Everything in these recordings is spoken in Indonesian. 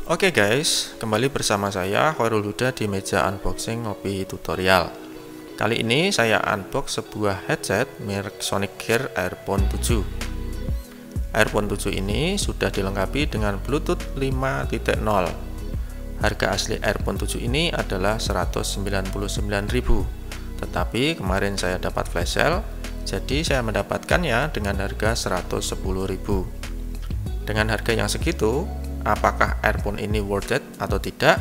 Oke guys, kembali bersama saya Khairul Huda di meja unboxing ngopi tutorial. Kali ini saya unbox sebuah headset merek Sonicgear Airphone 7. Airphone 7 ini sudah dilengkapi dengan Bluetooth 5.0. Harga asli Airphone 7 ini adalah 199.000. Tetapi kemarin saya dapat flash sale, jadi saya mendapatkannya dengan harga 110.000. Dengan harga yang segitu, apakah earphone ini worth it atau tidak?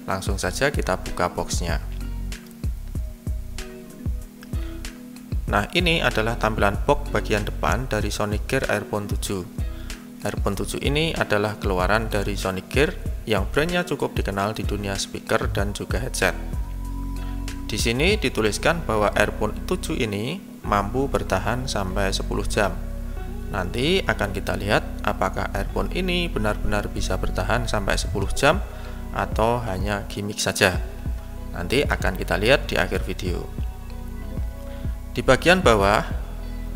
Langsung saja kita buka boxnya. Nah, ini adalah tampilan box bagian depan dari Sonicgear Airphone 7. Airphone 7 ini adalah keluaran dari Sonicgear yang brandnya cukup dikenal di dunia speaker dan juga headset. Di sini dituliskan bahwa Airphone 7 ini mampu bertahan sampai 10 jam. Nanti akan kita lihat apakah earphone ini benar-benar bisa bertahan sampai 10 jam atau hanya gimmick saja. Nanti akan kita lihat di akhir video. Di bagian bawah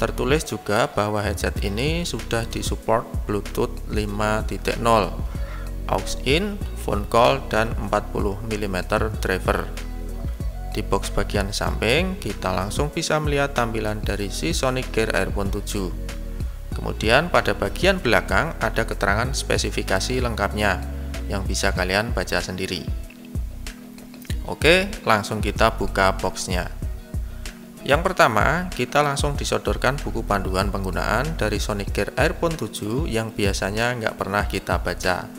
tertulis juga bahwa headset ini sudah disupport Bluetooth 5.0, aux in, phone call, dan 40 mm driver. Di box bagian samping kita langsung bisa melihat tampilan dari si Sonicgear Airphone 7. Kemudian pada bagian belakang ada keterangan spesifikasi lengkapnya yang bisa kalian baca sendiri. Oke, langsung kita buka boxnya. Yang pertama, kita langsung disodorkan buku panduan penggunaan dari Sonicgear Airphone 7 yang biasanya nggak pernah kita baca.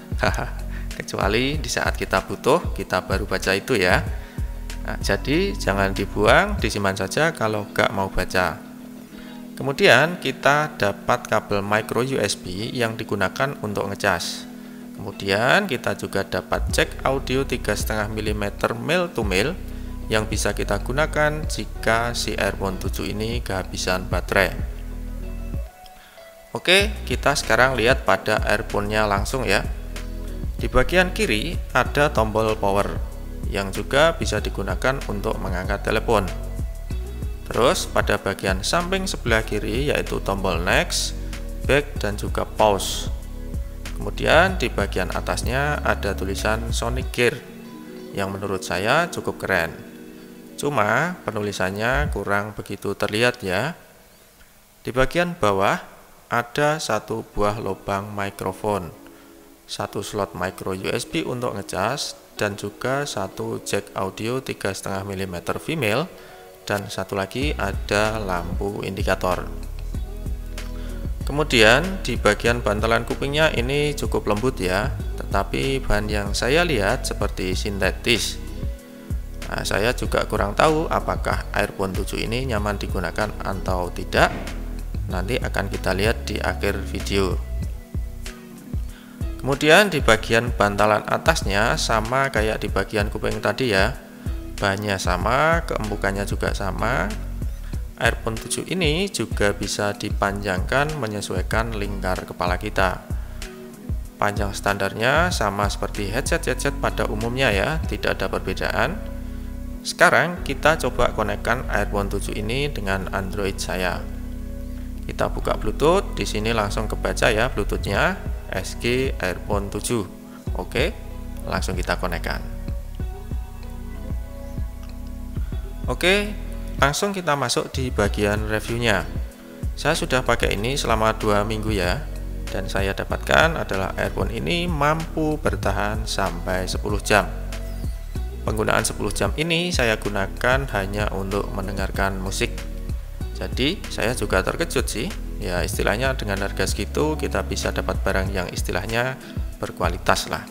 Kecuali di saat kita butuh, kita baru baca itu ya. Nah, jadi jangan dibuang, disimpan saja kalau nggak mau baca. Kemudian kita dapat kabel micro USB yang digunakan untuk ngecas. Kemudian kita juga dapat jack audio 3,5 mm male to male yang bisa kita gunakan jika si Airphone 7 ini kehabisan baterai. Oke, kita sekarang lihat pada earphone-nya langsung ya. Di bagian kiri ada tombol power yang juga bisa digunakan untuk mengangkat telepon. Terus pada bagian samping sebelah kiri yaitu tombol next, back, dan juga pause. Kemudian di bagian atasnya ada tulisan Sonicgear yang menurut saya cukup keren. Cuma penulisannya kurang begitu terlihat ya. Di bagian bawah ada satu buah lubang mikrofon, satu slot micro USB untuk ngecas, dan juga satu jack audio 3,5 mm female, dan satu lagi ada lampu indikator. Kemudian di bagian bantalan kupingnya ini cukup lembut ya, tetapi bahan yang saya lihat seperti sintetis. Nah, saya juga kurang tahu apakah Airphone 7 ini nyaman digunakan atau tidak. Nanti akan kita lihat di akhir video. Kemudian di bagian bantalan atasnya sama kayak di bagian kuping tadi ya. Bahannya sama, keembukannya juga sama. Airphone 7 ini juga bisa dipanjangkan menyesuaikan lingkar kepala kita. Panjang standarnya sama seperti headset-headset pada umumnya ya, tidak ada perbedaan. Sekarang kita coba konekkan Airphone 7 ini dengan Android saya. Kita buka Bluetooth, di sini langsung kebaca ya Bluetoothnya, SG Airphone 7. Oke, langsung kita konekkan. Oke, langsung kita masuk di bagian reviewnya. Saya sudah pakai ini selama 2 minggu ya, dan saya dapatkan adalah earphone ini mampu bertahan sampai 10 jam. Penggunaan 10 jam ini saya gunakan hanya untuk mendengarkan musik. Jadi saya juga terkejut sih, ya istilahnya dengan harga segitu kita bisa dapat barang yang istilahnya berkualitas lah.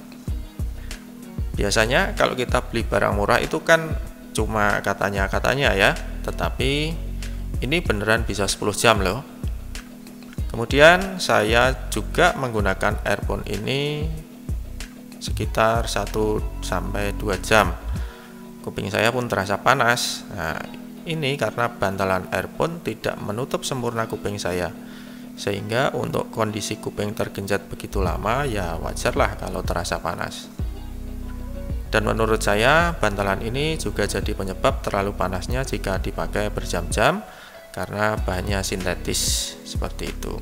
Biasanya kalau kita beli barang murah itu kan cuma katanya ya, tetapi ini beneran bisa 10 jam loh. Kemudian saya juga menggunakan earphone ini sekitar 1-2 jam. Kuping saya pun terasa panas. Nah, ini karena bantalan earphone tidak menutup sempurna kuping saya, sehingga untuk kondisi kuping tergenjat begitu lama ya wajarlah kalau terasa panas. Dan menurut saya bantalan ini juga jadi penyebab terlalu panasnya jika dipakai berjam-jam karena bahannya sintetis seperti itu.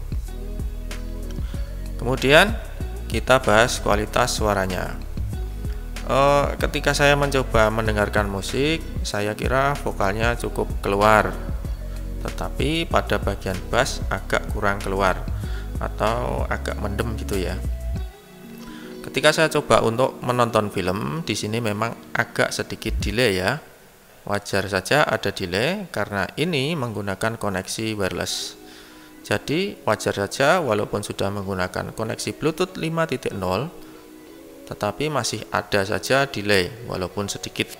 Kemudian kita bahas kualitas suaranya. Ketika saya mencoba mendengarkan musik, saya kira vokalnya cukup keluar, tetapi pada bagian bass agak kurang keluar atau agak mendem gitu ya. Ketika saya coba untuk menonton film, di sini memang agak sedikit delay ya. Wajar saja ada delay karena ini menggunakan koneksi wireless. Jadi wajar saja walaupun sudah menggunakan koneksi Bluetooth 5.0, tetapi masih ada saja delay walaupun sedikit.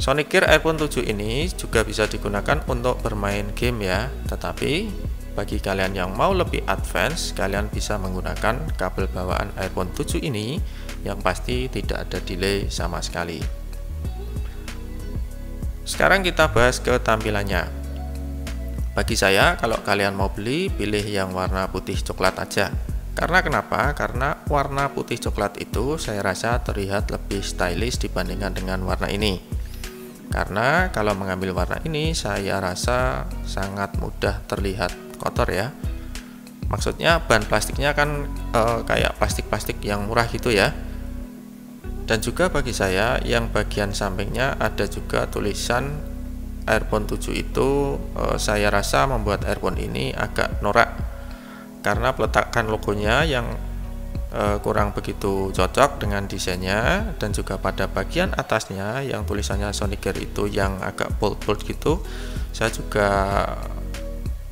Sonicgear Airphone 7 ini juga bisa digunakan untuk bermain game ya, tetapi bagi kalian yang mau lebih advance, kalian bisa menggunakan kabel bawaan Airphone 7 ini yang pasti tidak ada delay sama sekali. Sekarang kita bahas ke tampilannya. Bagi saya, kalau kalian mau beli, pilih yang warna putih coklat aja. Karena kenapa? Karena warna putih coklat itu saya rasa terlihat lebih stylish dibandingkan dengan warna ini. Karena kalau mengambil warna ini, saya rasa sangat mudah terlihat kotor ya. Maksudnya bahan plastiknya kan kayak plastik-plastik yang murah gitu ya. Dan juga bagi saya yang bagian sampingnya ada juga tulisan Airphone 7 itu saya rasa membuat earphone ini agak norak karena peletakan logonya yang kurang begitu cocok dengan desainnya, dan juga pada bagian atasnya yang tulisannya Sonicgear itu yang agak bold-bold gitu. Saya juga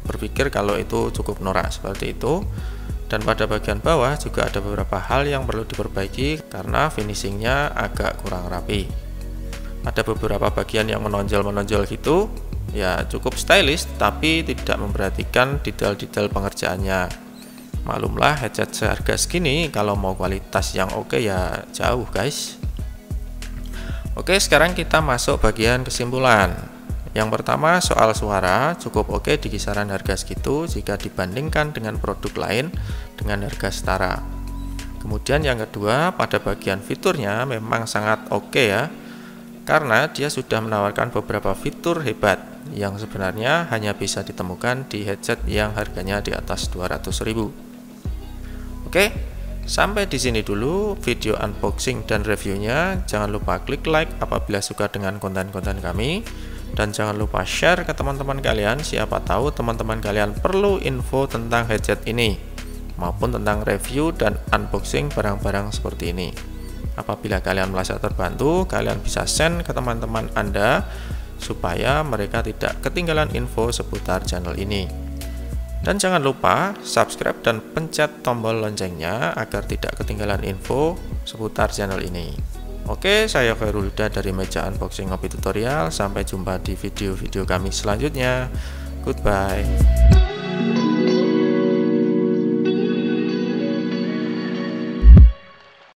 berpikir kalau itu cukup norak seperti itu. Dan pada bagian bawah juga ada beberapa hal yang perlu diperbaiki karena finishingnya agak kurang rapi. Ada beberapa bagian yang menonjol-menonjol gitu, ya cukup stylish tapi tidak memperhatikan detail-detail pengerjaannya. Maklumlah headset seharga segini kalau mau kualitas yang oke ya jauh guys. Oke, sekarang kita masuk bagian kesimpulan. Yang pertama, soal suara cukup oke di kisaran harga segitu jika dibandingkan dengan produk lain dengan harga setara. Kemudian yang kedua, pada bagian fiturnya memang sangat oke ya, karena dia sudah menawarkan beberapa fitur hebat yang sebenarnya hanya bisa ditemukan di headset yang harganya di atas 200.000. Oke, sampai di sini dulu video unboxing dan reviewnya. Jangan lupa klik like apabila suka dengan konten-konten kami, dan jangan lupa share ke teman-teman kalian. Siapa tahu teman-teman kalian perlu info tentang headset ini maupun tentang review dan unboxing barang-barang seperti ini. Apabila kalian merasa terbantu, kalian bisa send ke teman-teman Anda supaya mereka tidak ketinggalan info seputar channel ini. Dan jangan lupa subscribe dan pencet tombol loncengnya agar tidak ketinggalan info seputar channel ini. Oke, saya Khairul Huda dari Meja Unboxing Ngopi Tutorial. Sampai jumpa di video-video kami selanjutnya. Goodbye.